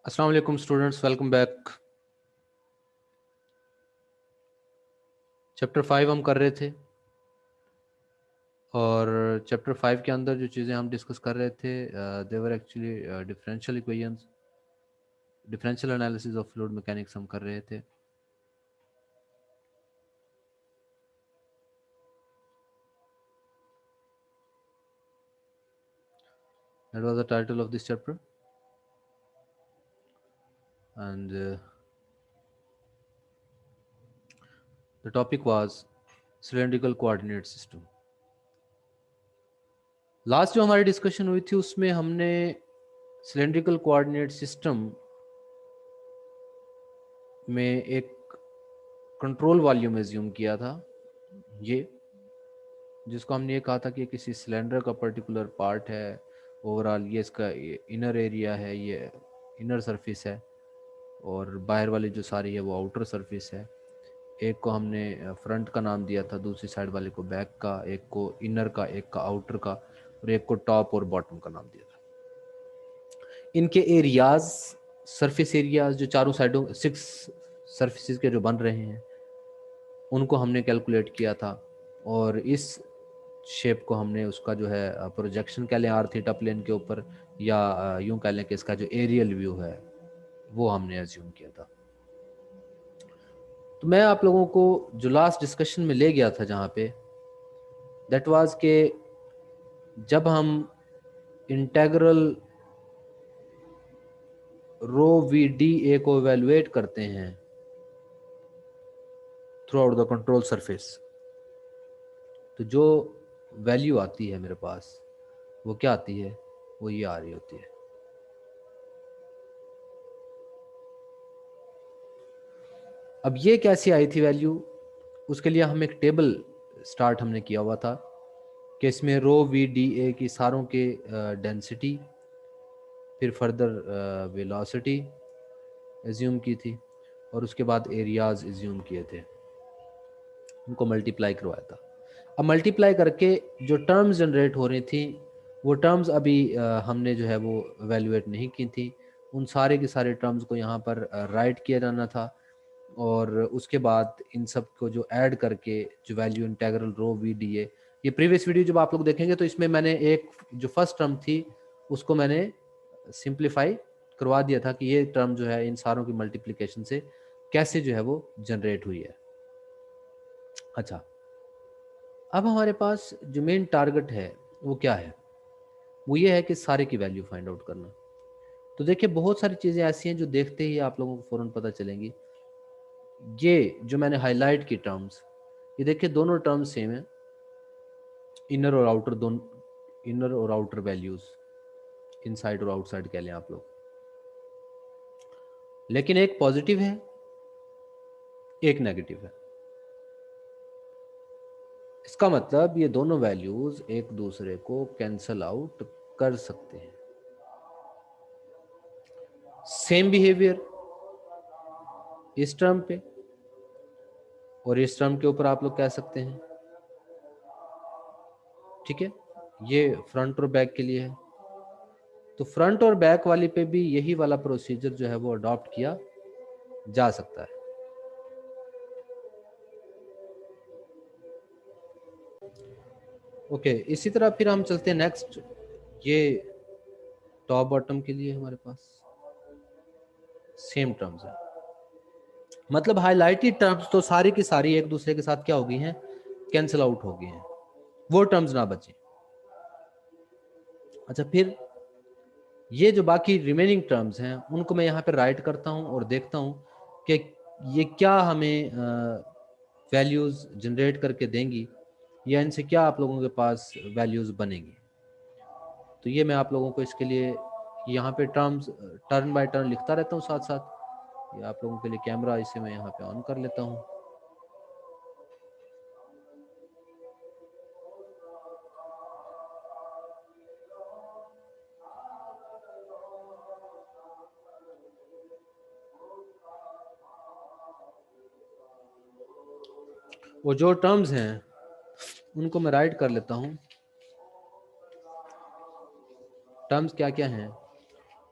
अस्सलाम वालेकुम students, welcome back. Chapter 5 हम कर रहे थे और चैप्टर 5 के अंदर जो चीज़ें हम डिस्कस कर रहे थे देवर actually differential equations, differential analysis of fluid mechanics हम कर रहे थे। That was the title of this chapter and the topic was cylindrical coordinate system। Last जो हमारी डिस्कशन हुई थी उसमें हमने सिलेंड्रिकल कोऑर्डिनेट सिस्टम में एक कंट्रोल वॉल्यूम एज्यूम किया था, ये जिसको हमने ये कहा था कि किसी सिलेंडर का पर्टिकुलर पार्ट है, ओवरऑल ये इसका इनर एरिया है, ये इनर सरफेस है और बाहर वाली जो सारी है वो आउटर सरफेस है। एक को हमने फ्रंट का नाम दिया था, दूसरी साइड वाले को बैक का, एक को इनर का, एक का आउटर का और एक को टॉप और बॉटम का नाम दिया था। इनके एरियाज, सरफेस एरियाज जो चारों साइडों 6 सरफेसेस के जो बन रहे हैं उनको हमने कैलकुलेट किया था और इस शेप को हमने उसका जो है प्रोजेक्शन कह लें आर थीटा प्लेन के ऊपर, या यूं कह लें कि इसका जो एरियल व्यू है वो हमने एज्यूम किया था। तो मैं आप लोगों को जो लास्ट डिस्कशन में ले गया था जहाँ पे, दैट वाज के जब हम integral rho V D A को एवेलुएट करते हैं throughout the control surface, तो जो वैल्यू आती है मेरे पास वो क्या आती है, वो ये आ रही होती है। अब ये कैसे आई थी वैल्यू, उसके लिए हम एक टेबल स्टार्ट हमने किया हुआ था कि इसमें रो वी डी ए की सारों के डेंसिटी, फिर फर्दर वेलोसिटी एज्यूम की थी और उसके बाद एरियाज एज्यूम किए थे, उनको मल्टीप्लाई करवाया था। अब मल्टीप्लाई करके जो टर्म्स जनरेट हो रही थी वो टर्म्स अभी हमने जो है वो एवेल्युएट नहीं की थी, उन सारे के सारे टर्म्स को यहाँ पर राइट किया जाना था और उसके बाद इन सब को जो ऐड करके जो value integral rho V D A, ये प्रीवियस वीडियो जब आप लोग देखेंगे तो इसमें मैंने एक जो फर्स्ट टर्म थी उसको मैंने सिंप्लीफाई करवा दिया था कि ये टर्म जो है इन सारों की मल्टीप्लिकेशन से कैसे जो है वो जनरेट हुई है। अच्छा, अब हमारे पास जो मेन टारगेट है वो क्या है, वो ये है कि सारे की वैल्यू फाइंड आउट करना। तो देखिए बहुत सारी चीज़ें ऐसी हैं जो देखते ही आप लोगों को फ़ौरन पता चलेंगी। ये जो मैंने हाईलाइट की टर्म्स, ये देखिए दोनों टर्म्स सेम है, इनर और आउटर, दोनों इनर और आउटर वैल्यूज, इनसाइड और आउटसाइड कह लें आप लोग, लेकिन एक पॉजिटिव है एक नेगेटिव है। इसका मतलब ये दोनों वैल्यूज एक दूसरे को कैंसल आउट कर सकते हैं। सेम बिहेवियर इस टर्म पे और इस टर्म के ऊपर आप लोग कह सकते हैं, ठीक है। ये फ्रंट और बैक के लिए है, तो फ्रंट और बैक वाली पे भी यही वाला प्रोसीजर जो है वो अडॉप्ट किया जा सकता है। ओके, इसी तरह फिर हम चलते हैं नेक्स्ट, ये टॉप बॉटम के लिए हमारे पास सेम टर्म्स है, मतलब हाईलाइटेड टर्म्स तो सारी की सारी एक दूसरे के साथ क्या हो गई हैं, कैंसिल आउट हो गई हैं, वो टर्म्स ना बचे। अच्छा, फिर ये जो बाकी रिमेनिंग टर्म्स हैं उनको मैं यहाँ पे राइट करता हूँ और देखता हूँ कि ये क्या हमें वैल्यूज़ जनरेट करके देंगी या इनसे क्या आप लोगों के पास वैल्यूज़ बनेंगी। तो ये मैं आप लोगों को इसके लिए यहाँ पे टर्म्स टर्न बाय टर्न लिखता रहता हूँ साथ साथ। ये आप लोगों के लिए कैमरा इसे मैं यहाँ पे ऑन कर लेता हूँ। वो जो टर्म्स हैं उनको मैं राइट कर लेता हूँ। टर्म्स क्या क्या हैं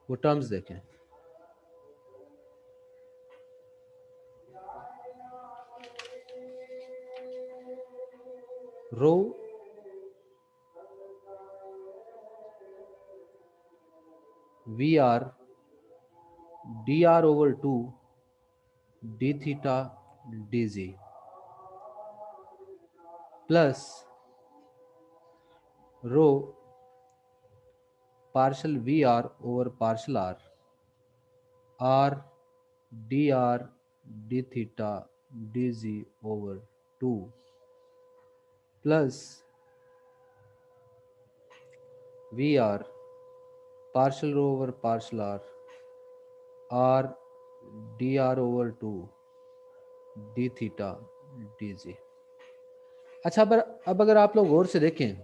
वो टर्म्स देखें, rho V R D R over 2 D theta D जी plus rho partial V R over partial R D R D theta D Z over 2 plus V R partial rho over partial R D R over 2 D theta D Z. अच्छा, पर अब अगर आप लोग गौर से देखें,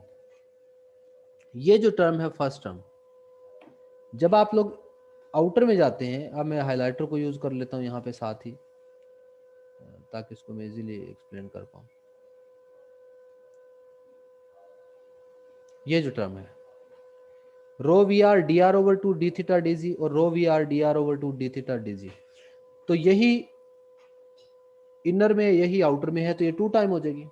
ये जो टर्म है फर्स्ट टर्म, जब आप लोग आउटर में जाते हैं, अब मैं हाइलाइटर को यूज कर लेता हूं यहाँ पे साथ ही, ताकि इसको मैं इजीली एक्सप्लेन कर पाऊँ। ये जो टर्म है rho V R D R over 2 D theta D Z और rho V R D R over 2 D theta D Z, तो यही इनर में यही आउटर में है, तो ये 2 टाइम हो जाएगी।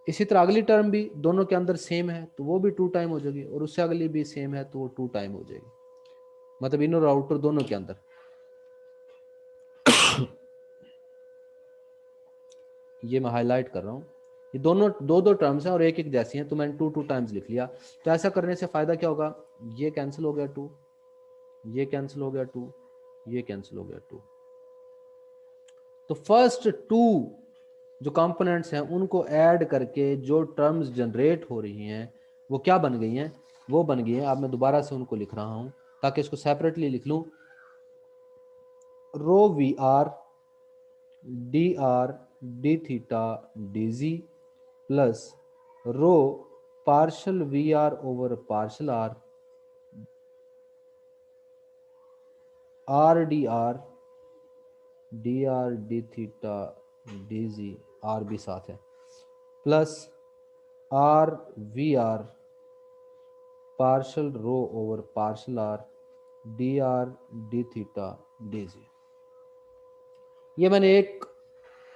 इसी तरह अगली टर्म भी दोनों के अंदर सेम है तो वो भी 2 टाइम हो जाएगी, और उससे अगली भी सेम है तो वो 2 टाइम हो जाएगी, मतलब इनर और आउटर दोनों के अंदर। ये मैं हाईलाइट कर रहा हूँ, ये दोनों दो टर्म्स हैं और एक एक जैसी हैं, तो मैंने 2 टाइम्स लिख लिया। तो ऐसा करने से फायदा क्या होगा, ये कैंसिल हो गया 2, ये कैंसिल हो गया 2, ये कैंसिल हो गया 2। तो फर्स्ट 2 जो कंपोनेंट्स हैं उनको ऐड करके जो टर्म्स जनरेट हो रही हैं वो क्या बन गई हैं, वो बन गई हैं। अब मैं दोबारा से उनको लिख रहा हूं ताकि इसको सेपरेटली लिख लूं। Rho V R D theta D जी plus rho partial V R over partial R D theta D Z, R भी साथ है, plus R V R partial rho over partial R D theta D Z. ये मैंने एक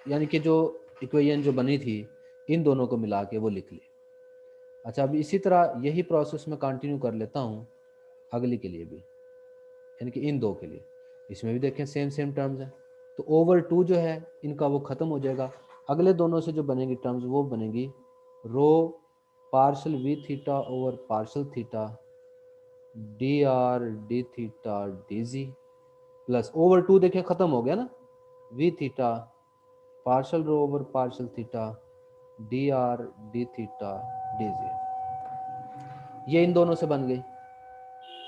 यानी कि जो equation जो बनी थी इन दोनों को मिला के वो लिख ली। अच्छा, अब इसी तरह यही प्रोसेस मैं कंटिन्यू कर लेता हूँ अगली के लिए भी, यानी कि इन दो के लिए। इसमें भी देखें सेम टर्म्स हैं, तो ओवर 2 जो है इनका वो ख़त्म हो जाएगा। अगले दोनों से जो बनेगी टर्म्स वो बनेगी rho partial V theta over partial theta D R D theta D जी प्लस ओवर 2 देखें ख़त्म हो गया ना, V theta partial rho over partial theta D R D theta D Z. ये इन दोनों से बन गई।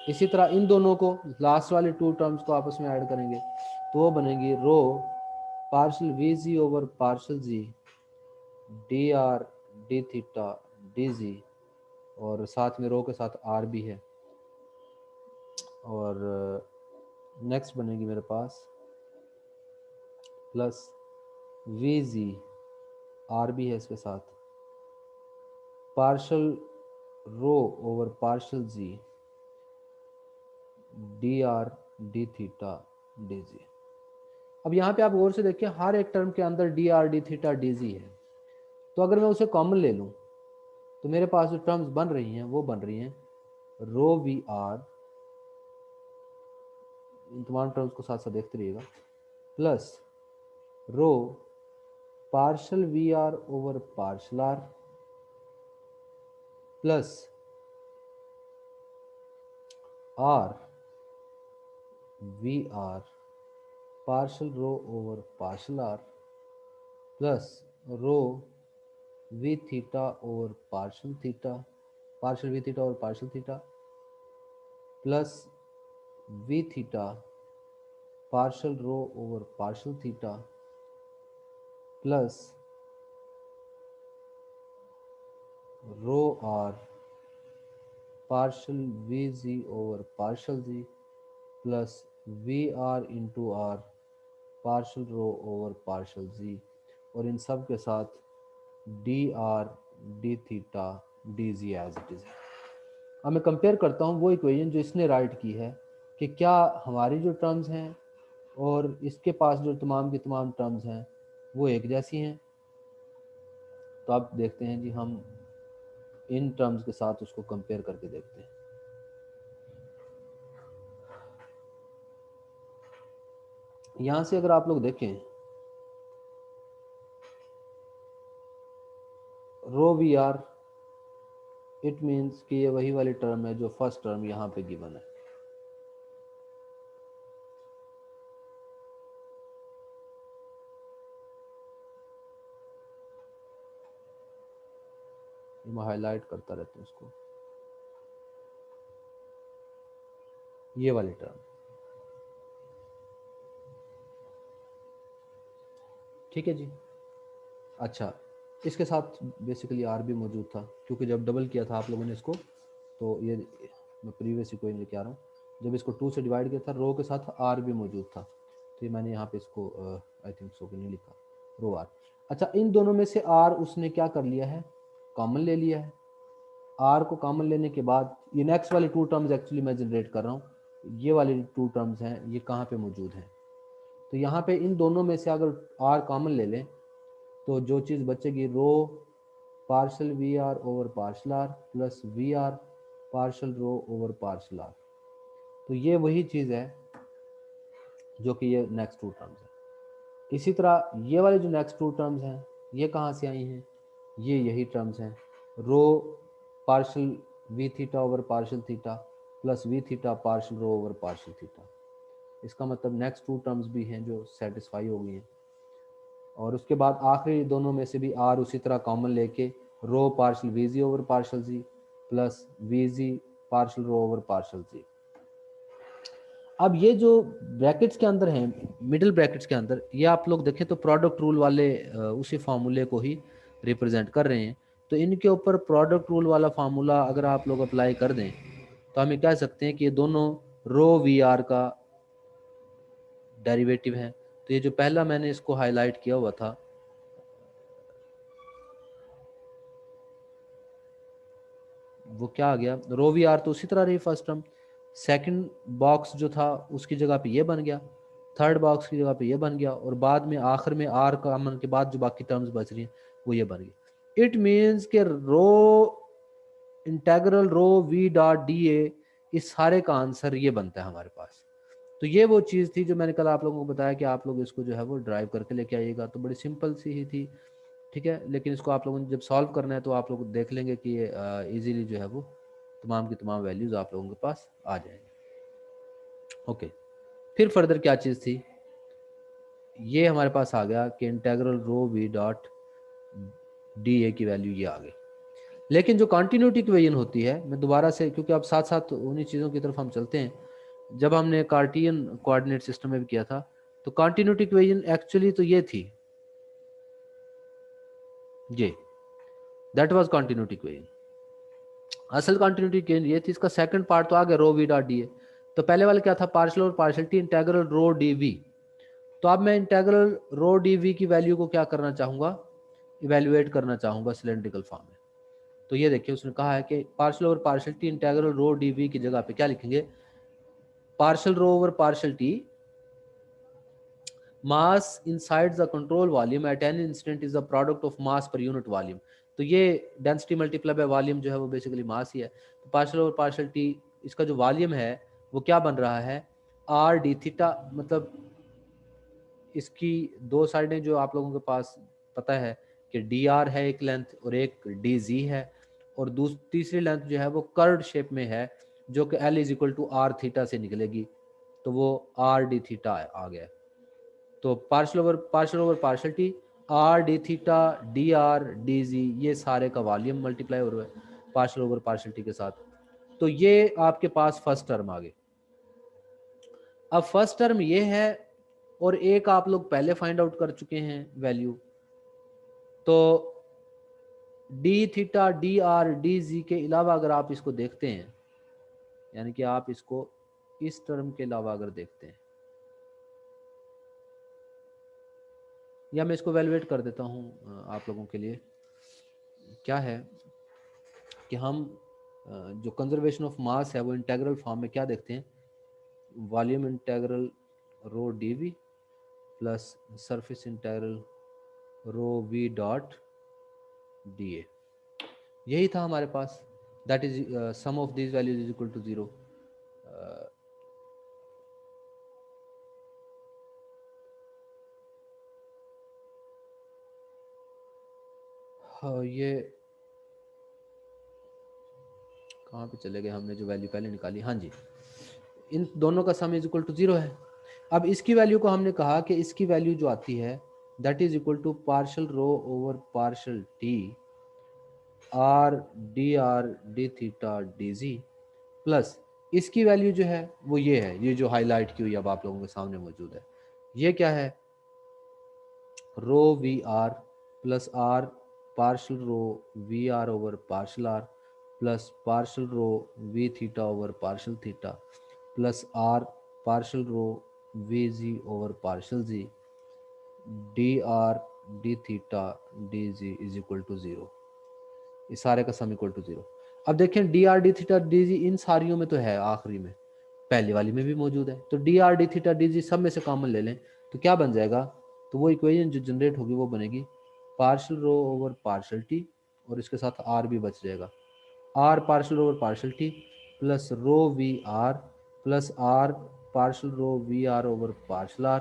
इसी तरह इन दोनों को लास्ट वाले 2 टर्म्स को आपस में ऐड करेंगे तो वो बनेगी रो पार्शल वी जी over partial Z D R D theta D Z, और साथ में रो के साथ आर भी है, और नेक्स्ट बनेगी मेरे पास प्लस वी जी, आर भी है इसके साथ, partial rho over partial Z D R D theta D Z. अब यहाँ पे आप गौर से देखिए हर एक टर्म के अंदर D R D theta D जी है, तो अगर मैं उसे कॉमन ले लूँ तो मेरे पास जो टर्म्स बन रही हैं वो बन रही हैं रो वी आर, इन तमाम टर्म्स को साथ साथ देखते रहिएगा, plus rho partial V R over partial R plus R V R partial rho over partial R plus rho V theta over partial theta, partial V theta over partial theta plus V theta partial rho over partial theta plus rho R partial V जी over partial जी plus V R into R partial rho over partial z, और इन सब के साथ D R D theta D z as it is है। अब मैं compare करता हूँ वो इक्वेशन जो इसने राइट की है कि क्या हमारी जो टर्म्स हैं और इसके पास जो तमाम की तमाम टर्म्स हैं वो एक जैसी हैं। तो आप देखते हैं जी, हम इन टर्म्स के साथ उसको कंपेयर करके देखते हैं। यहां से अगर आप लोग देखें, rho V are, it means कि ये वही वाली टर्म है जो फर्स्ट टर्म यहाँ पे गिवन है। मैं हाईलाइट करता रहता हूँ इसको, ये वाली टर्म, ठीक है जी। अच्छा, इसके साथ बेसिकली आर भी मौजूद था, क्योंकि जब डबल किया था आप लोगों ने इसको, तो ये मैं प्रीवियस ही कोई लेके आ रहा हूँ, जब इसको 2 से डिवाइड किया था रो के साथ आर भी मौजूद था, तो ये मैंने यहाँ पे इसको आई थिंक सो नहीं लिखा, रो आर। अच्छा, इन दोनों में से आर उसने क्या कर लिया है, कॉमन ले लिया है। आर को कॉमन लेने के बाद ये नेक्स्ट वाली 2 टर्म्स एक्चुअली मैं जनरेट कर रहा हूँ, ये वाली 2 टर्म्स हैं, ये कहाँ पे मौजूद हैं, तो यहाँ पे इन दोनों में से अगर आर कॉमन ले लें तो जो चीज़ बचेगी, rho partial V R over partial R plus V R partial rho over partial R, तो ये वही चीज़ है जो कि ये नेक्स्ट 2 टर्म्स है। इसी तरह ये वाले जो नेक्स्ट 2 टर्म्स हैं, ये कहाँ से आई हैं, ये यही टर्म्स हैं, rho partial V theta over partial theta plus V theta partial rho over partial theta. इसका मतलब नेक्स्ट 2 टर्म्स भी हैं जो सेटिस्फाई हो गई हैं। और उसके बाद आखिरी दोनों में से भी आर उसी तरह कॉमन लेके रो पार्शल वी जी ओवर पार्शल जी plus V Z partial rho over partial Z. अब ये जो ब्रैकेट्स के अंदर हैं, मिडिल ब्रैकेट्स के अंदर, ये आप लोग देखें तो प्रोडक्ट रूल वाले उसी फार्मूले को ही रिप्रेजेंट कर रहे हैं। तो इनके ऊपर प्रोडक्ट रूल वाला फार्मूला अगर आप लोग अप्लाई कर दें तो हम कह सकते हैं कि ये दोनों रो वी आर का डेरिवेटिव है। तो ये जो पहला मैंने इसको हाईलाइट किया हुआ था, वो क्या आ गया, रो वी आर तो उसी तरह रही फर्स्ट टर्म, सेकंड बॉक्स जो था उसकी जगह पे ये बन गया, थर्ड बॉक्स की जगह पे ये बन गया, और बाद में आखिर में आर कॉमन के बाद जो बाकी टर्म्स बच रही हैं वो ये बन गई। इट मीन्स के rho integral rho V dot D A, इस सारे का आंसर ये बनता है हमारे पास। तो ये वो चीज़ थी जो मैंने कल आप लोगों को बताया कि आप लोग इसको जो है वो ड्राइव करके लेके आइएगा, तो बड़ी सिंपल सी ही थी, ठीक है। लेकिन इसको आप लोगों ने जब सॉल्व करना है तो आप लोग देख लेंगे कि ये इजीली जो है वो तमाम की तमाम वैल्यूज आप लोगों के पास आ जाएंगे। ओके, फिर फर्दर क्या चीज़ थी, ये हमारे पास आ गया कि integral rho V dot D A की वैल्यू ये आ गई। लेकिन जो कंटिन्यूटी इक्वेशन होती है, मैं दोबारा से, क्योंकि अब साथ साथ उन्हीं चीज़ों की तरफ हम चलते हैं, जब हमने कार्टियन कोऑर्डिनेट सिस्टम में भी किया था, तो कंटिन्यूटी इक्वेशन एक्चुअली तो ये थी, ये दैट वाज कंटिन्यूटी इक्वेशन, असल कंटिन्यूटी इक्वेशन ये थी। इसका सेकंड पार्ट तो आ गया rho V dot D A. तो पहले वाला क्या था, पार्शियल और partial t integral rho D V. तो अब मैं इंटेग्रल रो डी वी की वैल्यू को क्या करना चाहूँगा, इवेल्युएट करना चाहूँगा सिलेंड्रिकल फॉर्म में। तो ये देखिए उसने कहा है कि partial over partial t integral rho D V की जगह पे क्या लिखेंगे, partial rho over partial T mass inside the control volume at any instant is the product of mass per unit volume। तो ये डेंसिटी मल्टीप्लाई बाय वॉल्यूम जो है वो बेसिकली मास ही है। तो पार्शियल और पार्शियल टी, इसका जो वॉल्यूम है वो क्या बन रहा है, आर डी थीटा, मतलब इसकी दो साइडें जो आप लोगों के पास पता है कि डी आर है एक लेंथ और एक डी जी है, और तीसरी लेंथ जो है वो कर्ड शेप में है जो कि L is equal to R theta से निकलेगी, तो वो आर डी थीटा आ गया। तो partial over partial T, R D theta D R D Z, ये सारे का वॉल्यूम मल्टीप्लाई हो रहा है पार्शियल ओवर पार्शियल टी के साथ। तो ये आपके पास फर्स्ट टर्म आ गई। अब फर्स्ट टर्म ये है, और एक आप लोग पहले फाइंड आउट कर चुके हैं वैल्यू, तो D theta D R D G के अलावा अगर आप इसको देखते हैं, यानी कि आप इसको इस टर्म के अलावा अगर देखते हैं, या मैं इसको वैल्यूएट कर देता हूँ आप लोगों के लिए, क्या है कि हम जो कंजर्वेशन ऑफ मास है वो इंटेग्रल फॉर्म में क्या देखते हैं, volume integral rho D V plus surface integral rho V dot D A, यही था हमारे पास, that is sum of this values is equal to 0। हाँ, ये कहाँ पे चले गए, हमने जो वैल्यू पहले निकाली, हाँ जी, इन दोनों का सम इज इक्वल टू 0 है। अब इसकी वैल्यू को हमने कहा कि इसकी वैल्यू जो आती है that is equal to partial rho over partial T R D theta D ji plus इसकी वैल्यू जो है वो ये है, ये जो हाईलाइट की हुई अब आप लोगों के सामने मौजूद है, ये क्या है, rho V R plus R partial rho V R over partial R plus partial rho V theta over partial theta plus R partial rho V ji over partial Z D R D theta D ji is equal to 0। इस सारे का sum equal to 0। अब देखें D R D theta D Z इन सारियों में तो है, आखिरी में पहली वाली में भी मौजूद है, तो D R D theta D जी सब में से कॉमन ले लें तो क्या बन जाएगा, तो वो इक्वेशन जो जनरेट होगी वो बनेगी partial rho over partial T और इसके साथ आर भी बच जाएगा, R partial over partial T plus rho V R plus R partial rho V R over partial R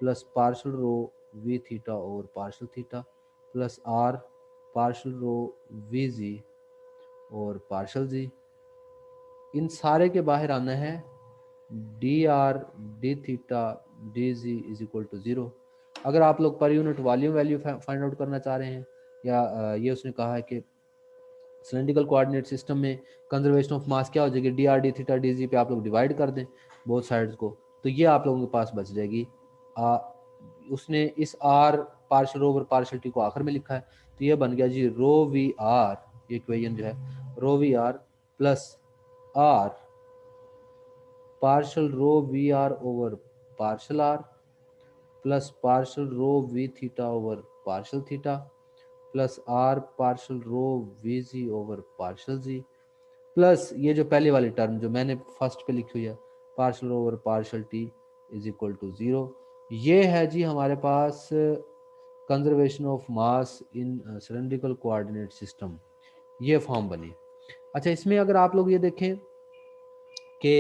plus partial rho V theta over partial theta plus R partial rho V z और partial z. इन सारे के बाहर आना है D R D theta D ji is equal to 0। अगर आप लोग per unit volume value find out करना चाह रहे हैं, या ये उसने कहा है कि सिलेंड्रिकल कोऑर्डिनेट सिस्टम में कंजर्वेशन ऑफ मास क्या हो जाएगी, D R D theta D जी पे आप लोग डिवाइड कर दें बोथ साइड्स को, तो ये आप लोगों के पास बच जाएगी। उसने इस R partial over partial T को आखिर में लिखा है, तो ये बन गया जी रो वी आर, ये इक्वेशन जो है rho V R plus R partial rho V R over partial R plus partial rho V theta over partial theta plus R partial rho V जी ओवर पार्शल जी plus ये जो पहले वाली term जो मैंने first पे लिखी हुई है partial over partial T is equal to 0। ये है जी हमारे पास conservation of mass in cylindrical coordinate system, ये फॉर्म बनी। अच्छा, इसमें अगर आप लोग ये देखें कि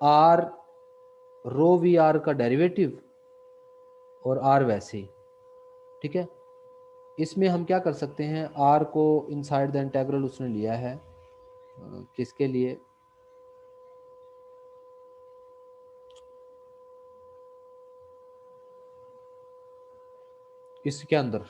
आर रो वी आर का डेरिवेटिव और आर वैसे ही, ठीक है, इसमें हम क्या कर सकते हैं, आर को इनसाइड द इंटेग्रल उसने लिया है किसके लिए, इसके अंदर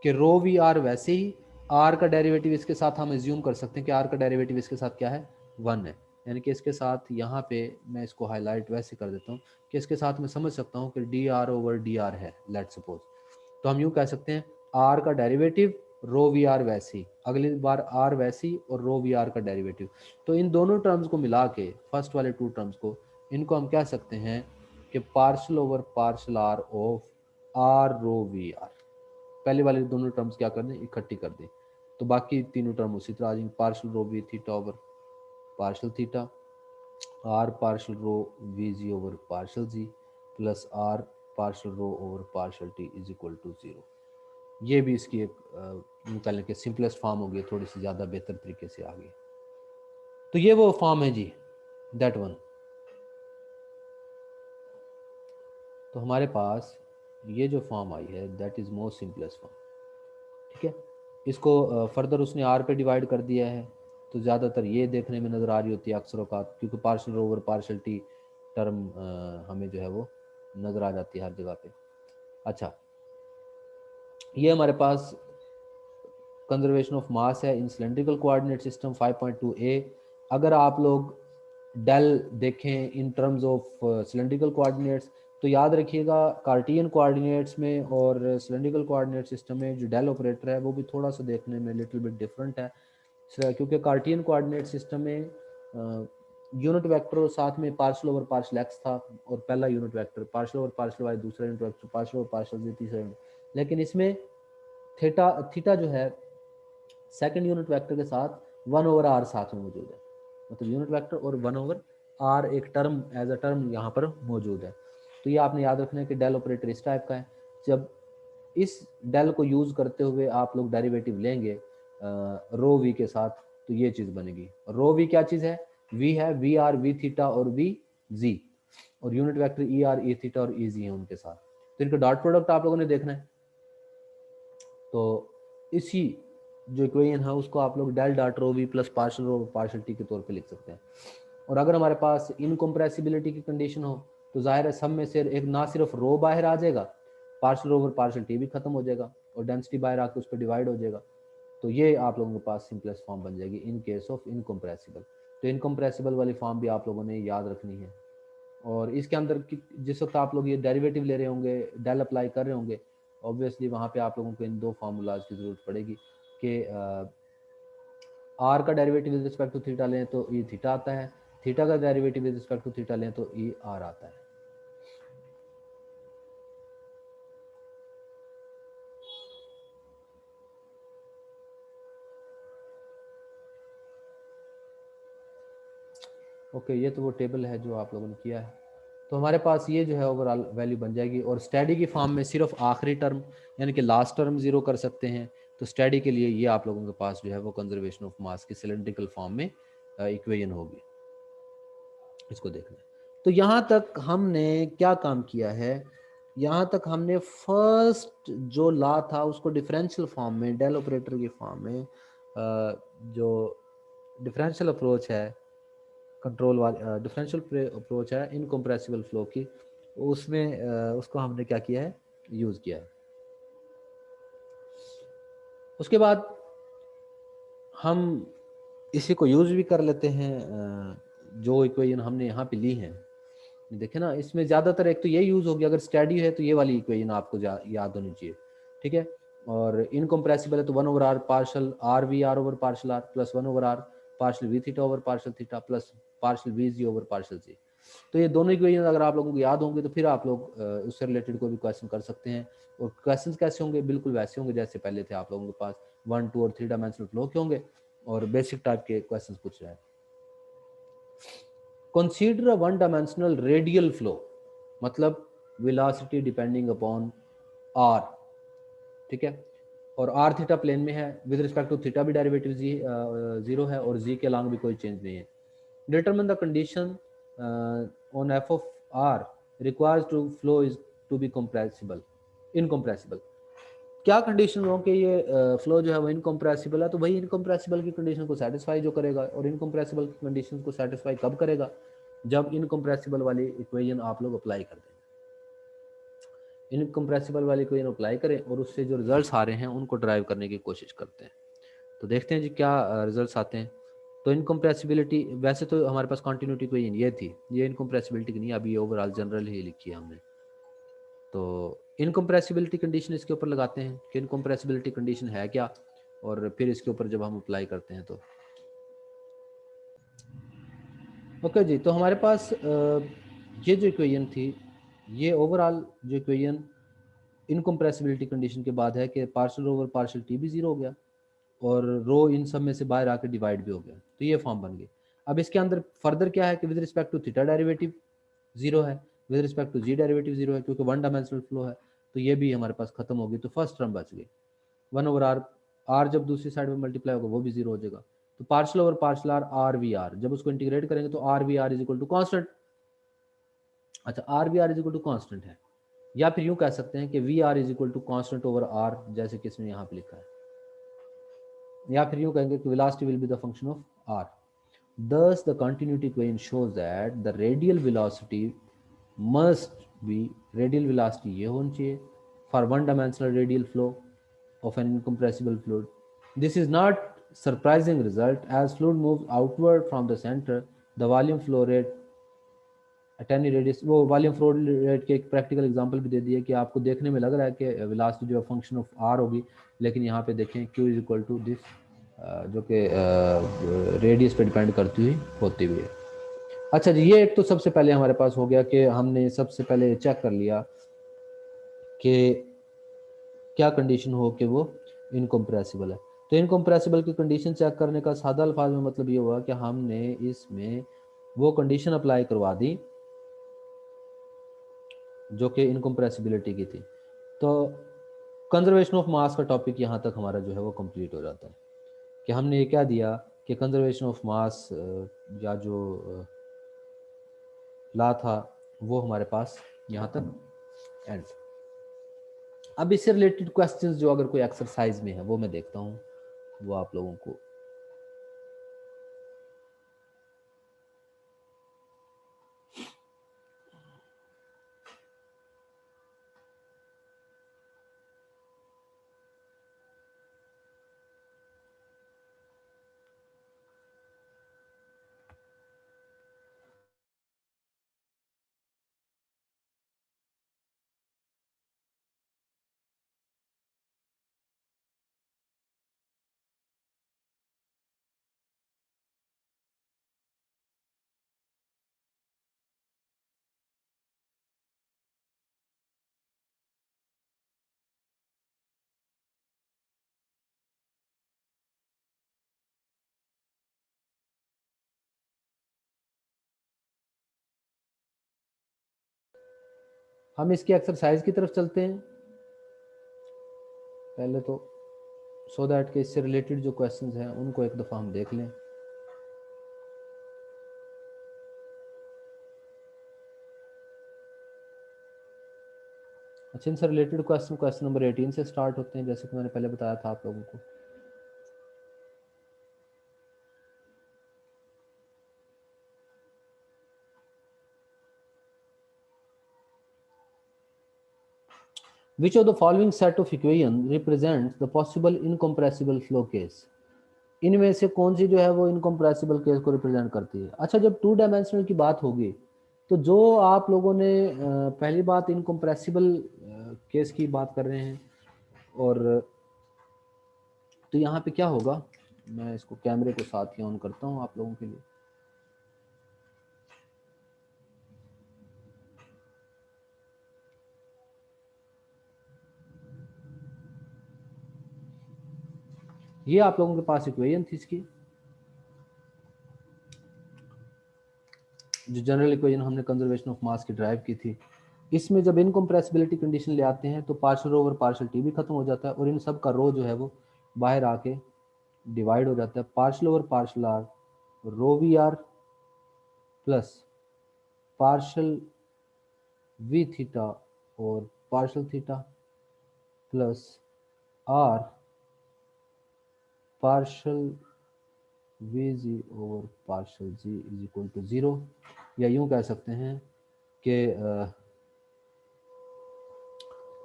कि रो वी आर वैसे ही, आर का डेरिवेटिव इसके साथ हम एज्यूम कर सकते हैं कि आर का डेरिवेटिव इसके साथ क्या है 1 है, यानी कि इसके साथ यहाँ पे मैं इसको हाईलाइट वैसे कर देता हूँ कि इसके साथ मैं समझ सकता हूँ कि D R over D R है लेट सपोज, तो हम यूँ कह सकते हैं आर का डेरिवेटिव रो वी आर वैसी, अगली बार आर वैसी और रो वी आर का डेरिवेटिव, तो इन दोनों टर्म्स को मिला के फर्स्ट वाले 2 टर्म्स को, इनको हम कह सकते हैं कि partial over partial R of R rho V R, पहले वाले दोनों टर्म्स क्या कर दें इकट्ठी कर दें, तो बाकी तीनों टर्म उसी तरह आ जाएंगे, partial rho V theta over partial theta R partial rho V ji over partial ji plus R partial rho over partial T is equal to 0। ये भी इसकी एक निकालने के सिंपलेस्ट फॉर्म हो गई, थोड़ी सी ज़्यादा बेहतर तरीके से आ गई, तो ये वो फॉर्म है जी दैट वन। तो हमारे पास ये जो फॉर्म आई है that is most simplest form, ठीक है, इसको फर्दर उसने आर पे डिवाइड कर दिया है, तो ज़्यादातर ये देखने में नज़र आ रही होती है अक्सर औकात, क्योंकि partial over partial T term हमें जो है वो नज़र आ जाती है हर जगह पे। अच्छा, ये हमारे पास कंजर्वेशन ऑफ मास है इन सिलेंड्रिकल कोऑर्डिनेट सिस्टम 5.2 ए। अगर आप लोग डेल देखें in terms of cylindrical coordinates, तो याद रखिएगा कार्टियन कोऑर्डिनेट्स में और सिलेंड्रिकल कोऑर्डिनेट सिस्टम में जो डेल ऑपरेटर है वो भी थोड़ा सा देखने में लिटिल बिट डिफरेंट है, क्योंकि कार्टियन कोऑर्डिनेट सिस्टम में यूनिट वेक्टर और साथ में पार्शल ओवर पार्शल एक्स था, और पहला unit vector partial over partial Y, दूसरा unit vector partial over partial Z, तीसरा यूनिट, लेकिन इसमें थीटा थीटा जो है सेकंड यूनिट वेक्टर के साथ 1 ओवर आर साथ में मौजूद है, मतलब यूनिट वेक्टर और 1 ओवर आर एक टर्म एज अ टर्म यहाँ पर मौजूद है। तो ये आपने याद रखना है कि डेल ऑपरेटर इस टाइप का है, जब इस डेल को यूज़ करते हुए आप लोग डेरिवेटिव लेंगे रो वी के साथ, तो ये चीज़ बनेगी। रो वी क्या चीज़ है? वी है, वी आर वी थीटा और वी जी, और unit vector E R E theta और ई जी है उनके साथ। तो इनका डॉट प्रोडक्ट आप लोगों ने देखना है। तो इसी जो इक्वेशन है उसको आप लोग del dot rho V plus partial rho partial T के तौर पे लिख सकते हैं। और अगर हमारे पास इनकम्प्रेसिबिलिटी की कंडीशन हो तो जाहिर है सब में से एक ना सिर्फ रो बाहर आ जाएगा, partial rho over partial T भी खत्म हो जाएगा और डेंसिटी बाहर आकर उस पर डिवाइड हो जाएगा। तो ये आप लोगों के पास सिंपलेस्ट फॉर्म बन जाएगी इन केस ऑफ इनकम्प्रेसिबल। तो इनकम्प्रेसिबल वाली फॉर्म भी आप लोगों ने याद रखनी है। और इसके अंदर जिस वक्त आप लोग ये डेरिवेटिव ले रहे होंगे, डेल अप्लाई कर रहे होंगे, ऑब्वियसली वहाँ पे आप लोगों को इन दो फार्मूलाज की ज़रूरत पड़ेगी कि आर का derivative with respect to theta लें तो ई थीटा आता है, थीटा का derivative with respect to theta लें तो ई आर आता है। ओके, ये तो वो टेबल है जो आप लोगों ने किया है। तो हमारे पास ये जो है ओवरऑल वैल्यू बन जाएगी। और स्टडी की फॉर्म में सिर्फ आखिरी टर्म यानी कि लास्ट टर्म जीरो कर सकते हैं। तो स्टडी के लिए ये आप लोगों के पास जो है वो कंजर्वेशन ऑफ मास की सिलेंड्रिकल फॉर्म में इक्वेशन होगी, इसको देखना है। तो यहाँ तक हमने क्या काम किया है? यहाँ तक हमने फर्स्ट जो लॉ था उसको डिफरेंशियल फॉर्म में, डेल ऑपरेटर की फॉर्म में, जो डिफरेंशियल अप्रोच है कंट्रोल वाली, डिफरेंशियल अप्रोच है इनकम्प्रेसिबल फ्लो की, उसमें उसको हमने क्या किया है? यूज़ किया है। उसके बाद हम इसी को यूज़ भी कर लेते हैं, जो इक्वेशन हमने यहाँ पे ली है। देखे ना, इसमें ज़्यादातर एक तो ये यूज़ होगी, अगर स्टडी है तो ये वाली इक्वेशन आपको याद होनी चाहिए, ठीक है। और इनकम्प्रेसिबल है तो 1/r partial R V R over partial R plus 1/r partial V theta over partial theta plus partial V जी ओवर पार्शल जी। तो ये दोनों इक्वेशन अगर आप लोगों को याद होंगे तो फिर आप लोग उससे रिलेटेड कोई भी क्वेश्चन कर सकते हैं। और क्वेश्चंस कैसे होंगे? बिल्कुल वैसे होंगे जैसे पहले थे, आप लोगों के पास 1, 2 और 3 डायमेंशनल फ्लो के होंगे और बेसिक टाइप के क्वेश्चंस पूछ रहे हैं। Consider a one dimensional radial flow, मतलब वेलोसिटी डिपेंडिंग अपॉन आर, ठीक है। और आर थीटा प्लेन में है, विद रिस्पेक्ट टू थीटा भी डेरिवेटिव जी जीरो है और जी के अलॉन्ग भी कोई चेंज नहीं है। Determine the condition on F of R requires to flow is to be compressible incompressible. क्या कंडीशन हो कि ये फ्लो जो है वो इनकम्प्रेसिबल है? तो वही इनकम्प्रेसिबल की कंडीशन को सेटिस्फाई जो करेगा। और इनकम्प्रेसिबल की कंडीशन को सेटिस्फाई कब करेगा? जब इनकम्प्रेसिबल वाली इक्वेशन आप लोग अप्लाई कर दें। इनकम्प्रेसिबल वाली इक्वेशन अप्लाई करें और उससे जो रिजल्ट्स आ रहे हैं उनको ड्राइव करने की कोशिश करते हैं। तो देखते हैं जी क्या रिजल्ट्स आते हैं। तो इनकम्प्रेसिबिलिटी, वैसे तो हमारे पास कॉन्टिन्यूटी इक्वेशन ये थी, ये इनकम्प्रेसिबिलिटी की नहीं, अभी ओवरऑल जनरल ही लिखी है हमने। तो इनकम्प्रेसिबिलिटी कंडीशन इसके ऊपर लगाते हैं कि इनकम्प्रेसिबिलिटी कंडीशन है क्या, और फिर इसके ऊपर जब हम अप्लाई करते हैं तो ओके जी। तो हमारे पास ये जो इक्वेशन थी, ये ओवरऑल जो इक्वेशन इनकम्प्रेसिबिलिटी कंडीशन के बाद है कि पार्शल ओवर पार्शल टी भी जीरो हो गया और रो इन सब में से बाहर आकर डिवाइड भी हो गया, तो ये फॉर्म बन गई। अब इसके अंदर फर्दर क्या है कि with respect to theta derivative zero है, with respect to Z derivative zero है, क्योंकि वन डायमेंशनल फ्लो है, तो ये भी हमारे पास खत्म होगी। तो फर्स्ट टर्म बच गई 1/r, आर जब दूसरी साइड में मल्टीप्लाई होगा वो भी जीरो हो जाएगा। तो partial over partial R R V R, जब उसको इंटीग्रेट करेंगे तो R V R is equal to constant. अच्छा, R V R is equal to constant है, या फिर यूं कह सकते हैं कि V R is equal to constant over R, जैसे कि इसमें यहाँ पे लिखा है। या फिर यूं कहेंगे कि velocity will be the function of r. Thus the continuity equation shows that the radial velocity must be, radial velocity ये होनी चाहिए for one dimensional radial flow of an incompressible fluid. This is not surprising result as fluid moves outward from the center. The volume flow rate at any radius, वो volume flow rate के एक practical example भी दे दिए कि आपको देखने में लग रहा है कि वेलोसिटी जो है फंक्शन ऑफ आर होगी, लेकिन यहाँ पे देखें q is equal to this, जो कि रेडियस पे डिपेंड करती हुई होती हुई है। अच्छा जी, ये एक तो सबसे पहले हमारे पास हो गया कि हमने सबसे पहले चेक कर लिया कि क्या कंडीशन हो कि वो इनकम्प्रेसिबल है। तो इनकम्प्रेसिबल की कंडीशन चेक करने का सादा अल्फाज में मतलब ये हुआ कि हमने इसमें वो कंडीशन अप्लाई करवा दी जो कि इनकम्प्रेसिबिलिटी की थी। तो कंजर्वेशन ऑफ मास का टॉपिक यहाँ तक हमारा जो है वो कंप्लीट हो जाता है कि हमने ये क्या दिया कि कंजर्वेशन ऑफ मास या जो ला था वो हमारे पास यहाँ तक एंड। अब इससे रिलेटेड क्वेश्चंस जो अगर कोई एक्सरसाइज में है वो मैं देखता हूँ, वो आप लोगों को हम इसकी एक्सरसाइज की तरफ चलते हैं पहले तो, सो दैट के इससे रिलेटेड जो क्वेश्चंस हैं उनको एक दफ़ा हम देख लें। अच्छा, इनसे रिलेटेड क्वेश्चन नंबर 18 से स्टार्ट होते हैं, जैसे कि मैंने पहले बताया था आप लोगों को। Which of the following set of equation represents the possible incompressible flow case? इनमें से कौन सी जो है वो इनकम्प्रेसिबल केस को रिप्रेजेंट करती है? अच्छा, जब टू डायमेंशनल की बात होगी तो जो आप लोगों ने पहली बात इनकम्प्रेसिबल केस की बात कर रहे हैं, और तो यहाँ पे क्या होगा, मैं इसको कैमरे को साथ ही ऑन करता हूँ आप लोगों के लिए। ये आप लोगों के पास इक्वेशन थी इसकी, जो जनरल इक्वेशन हमने कंजर्वेशन ऑफ मास की ड्राइव की थी। इसमें जब इनकम्प्रेसिबिलिटी कंडीशन ले आते हैं तो partial rho over partial T भी खत्म हो जाता है, और इन सब का रो जो है वो बाहर आके डिवाइड हो जाता है। Partial over partial R rho V R plus partial V theta और partial theta plus R partial V ji over partial Z is equal to zero, या यूं कह सकते हैं कि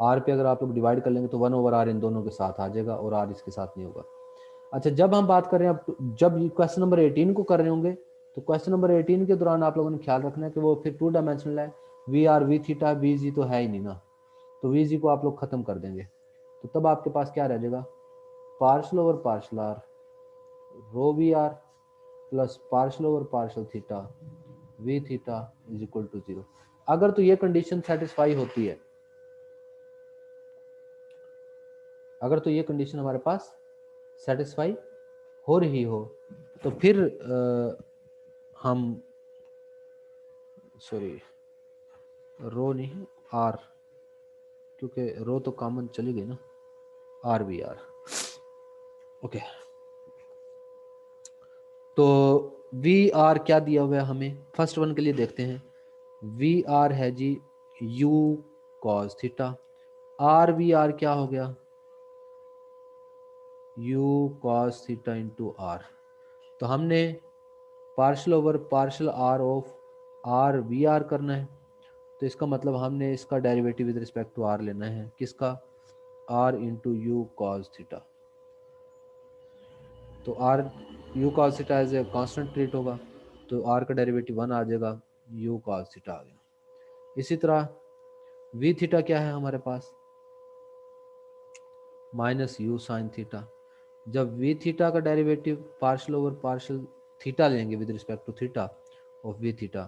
आर पे अगर आप लोग डिवाइड कर लेंगे तो 1 ओवर आर इन दोनों के साथ आ जाएगा और आर इसके साथ नहीं होगा। अच्छा, जब हम बात कर रहे हैं, अब जब क्वेश्चन नंबर 18 को कर रहे होंगे तो क्वेश्चन नंबर 18 के दौरान आप लोगों ने ख्याल रखना है कि वो फिर टू डायमेंशनल है, V R V theta V z तो है ही नहीं ना, तो वी जी को आप लोग खत्म कर देंगे, तो तब आपके पास क्या रह जाएगा, partial over partial R rho V R plus partial over partial theta V theta is equal to zero. अगर तो ये कंडीशन सेटिस्फाई होती है, अगर तो ये कंडीशन हमारे पास सेटिस्फाई हो रही हो तो फिर हम सॉरी रो नहीं आर, क्योंकि रो तो कॉमन चली गई ना, आर वी आर। ओके, तो वी आर क्या दिया हुआ है हमें, फर्स्ट वन के लिए देखते हैं। वी आर है जी U cos theta, R V R क्या हो गया, U cos theta into R. तो हमने partial over partial R of R V R करना है, तो इसका मतलब हमने इसका derivative with respect to R लेना है, किसका, R into U cos theta. तो R U cos theta as a constant treat होगा, तो आर का डेरिवेटिव 1 आ जाएगा, यू कॉस थीटा आ गया। इसी तरह वी थीटा क्या है हमारे पास, माइनस यू साइन थीटा। जब वी थीटा का derivative partial over partial theta लेंगे with respect to theta of V theta,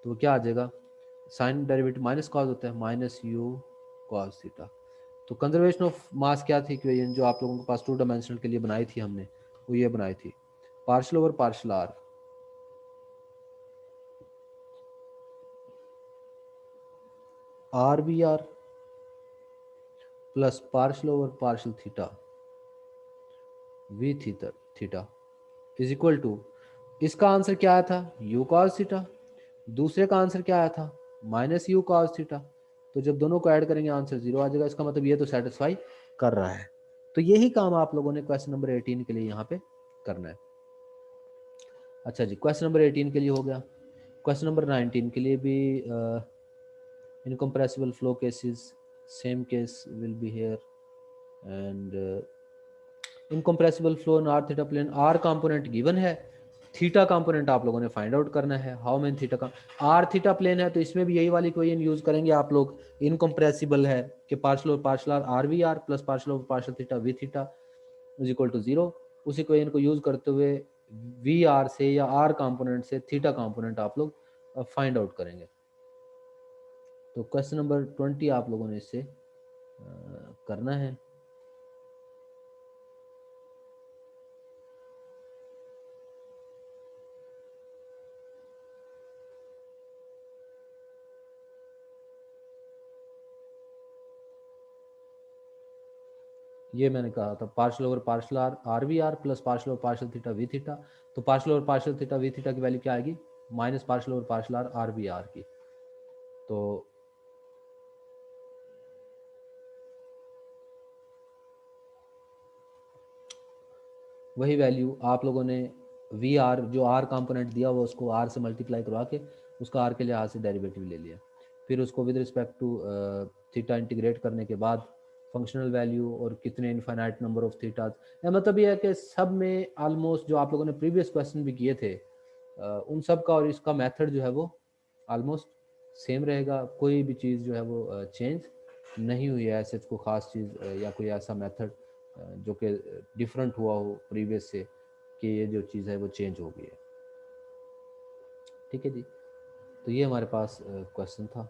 तो क्या आ जाएगा, साइन डेरिवेटिव माइनस कॉस होता है, माइनस यू कॉस थीटा। तो कंजर्वेशन ऑफ मास क्या थी इक्वेशन जो आप लोगों के पास टू डायमेंशनल के लिए बनाई थी हमने, वो ये बनाई थी, partial over partial R V R plus partial over partial theta V theta theta is equal to, इसका आंसर क्या आया था, यू कॉस थीटा, दूसरे का आंसर क्या आया था, माइनस यू कॉस थीटा। तो जब दोनों को ऐड करेंगे आंसर 0 आ जाएगा, इसका मतलब ये तो सेटिस्फाई कर रहा है। तो यही काम आप लोगों ने क्वेश्चन नंबर 18 के लिए यहाँ पे करना है। अच्छा जी, क्वेश्चन नंबर 18 के लिए हो गया। क्वेश्चन नंबर 19 के लिए भी incompressible flow cases, same case will be here. And incompressible flow in R theta plane, R component given है, थीटा कंपोनेंट आप लोगों ने फाइंड आउट करना है। हाउ मेनी थीटा का, आर थीटा प्लेन है तो इसमें भी यही वाली इक्वेशन यूज करेंगे आप लोग। इनकम्प्रेसिबल है कि पार्शल और partial R V R plus partial और partial theta V theta is equal to 0। उस इक्वेशन को यूज करते हुए वी आर से या आर कंपोनेंट से थीटा कंपोनेंट आप लोग फाइंड आउट करेंगे। तो क्वेश्चन नंबर 20 आप लोगों ने इससे करना है। ये मैंने कहा था partial over partial R R V R plus partial over partial theta V theta. तो partial over partial theta V theta की वैल्यू क्या आएगी, minus partial over partial R R V R की। तो वही वैल्यू आप लोगों ने वी आर जो आर कंपोनेंट दिया हुआ उसको आर से मल्टीप्लाई करवा के उसका आर के लिए आर से डेरिवेटिव ले लिया, फिर उसको with respect to theta integrate करने के बाद फंक्शनल वैल्यू और कितने इनफाइनाइट नंबर ऑफ थीटा। मतलब ये है कि सब में ऑलमोस्ट जो आप लोगों ने प्रीवियस क्वेश्चन भी किए थे उन सब का और इसका मेथड जो है वो ऑलमोस्ट सेम रहेगा। कोई भी चीज़ जो है वो चेंज नहीं हुई है, ऐसे कोई ख़ास चीज़ या कोई ऐसा मेथड जो कि डिफरेंट हुआ हो प्रीवियस से कि ये जो चीज़ है वो चेंज हो गई है। ठीक है जी, तो ये हमारे पास क्वेश्चन था।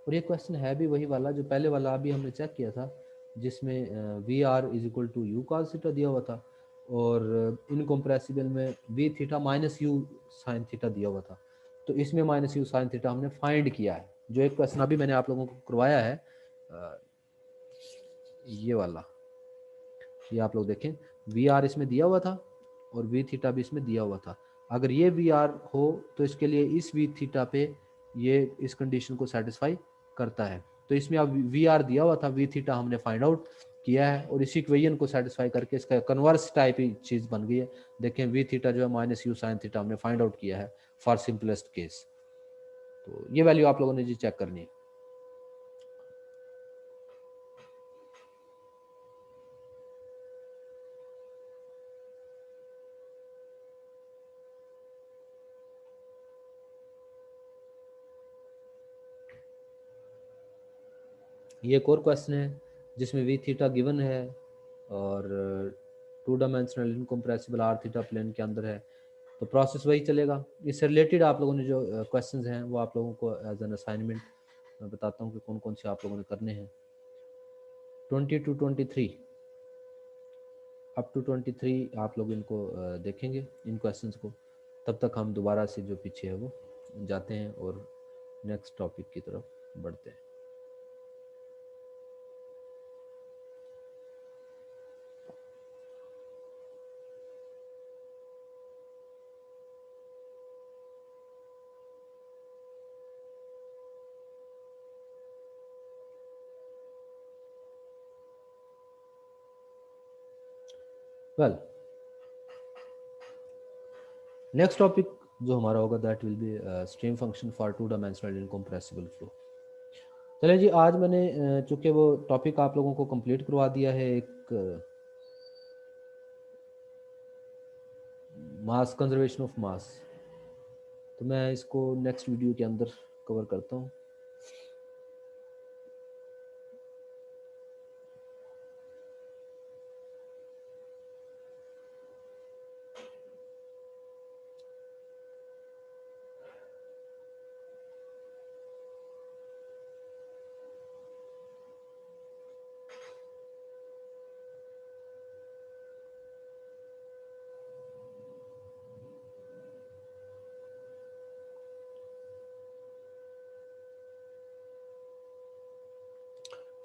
और ये क्वेश्चन है भी वही वाला जो पहले वाला अभी हमने चेक किया था, जिसमें V R is equal to U cos theta दिया हुआ था और इनकम्प्रेसिबल में V theta minus U sine theta दिया हुआ था। तो इसमें माइनस यू साइन थीटा हमने फाइंड किया है। जो एक क्वेश्चन अभी मैंने आप लोगों को करवाया है ये वाला, ये आप लोग देखें, वी आर इसमें दिया हुआ था और वी थीटा भी इसमें दिया हुआ था। अगर ये वी आर हो तो इसके लिए इस वी थीटा पे ये इस कंडीशन को सेटिस्फाई करता है। तो इसमें अब वी आर दिया हुआ था, वी थीटा हमने फाइंड आउट किया है और इसी इक्वेशन को सेटिस्फाई करके इसका कन्वर्स टाइप ही चीज़ बन गई है। देखें वी थीटा जो है माइनस यू साइन थीटा हमने फाइंड आउट किया है फॉर सिंपलेस्ट केस। तो ये वैल्यू आप लोगों ने जी चेक करनी है। ये एक और क्वेश्चन है जिसमें वी थीटा गिवन है और two dimensional incompressible R theta plane के अंदर है। तो प्रोसेस वही चलेगा। इससे रिलेटेड आप लोगों ने जो क्वेश्चंस हैं वो आप लोगों को एज एन असाइनमेंट मैं बताता हूँ कि कौन कौन से आप लोगों ने करने हैं। 20 to 23 अप टू 23 आप लोग इनको देखेंगे इन क्वेश्चंस को। तब तक हम दोबारा से जो पीछे है वो जाते हैं और नेक्स्ट टॉपिक की तरफ बढ़ते हैं। वेल, नेक्स्ट टॉपिक जो हमारा होगा that will be stream function for to dimensional incompressible flow. चलिए जी, आज मैंने चूँकि वो टॉपिक आप लोगों को कंप्लीट करवा दिया है, एक मास कंजर्वेशन ऑफ मास, तो मैं इसको नेक्स्ट वीडियो के अंदर कवर करता हूँ।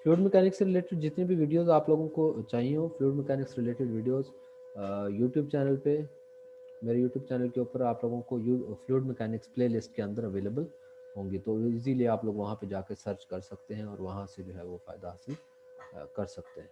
फ्लूइड मैकेनिक्स से रिलेटेड जितनी भी वीडियोस आप लोगों को चाहिए हो, fluid mechanics related videos YouTube channel पे, मेरे यूट्यूब चैनल के ऊपर आप लोगों को फ्लूइड मैकेनिक्स प्लेलिस्ट के अंदर अवेलेबल होंगी, तो इजीली आप लोग वहाँ पे जाके सर्च कर सकते हैं और वहाँ से जो है वो फ़ायदा हासिल कर सकते हैं।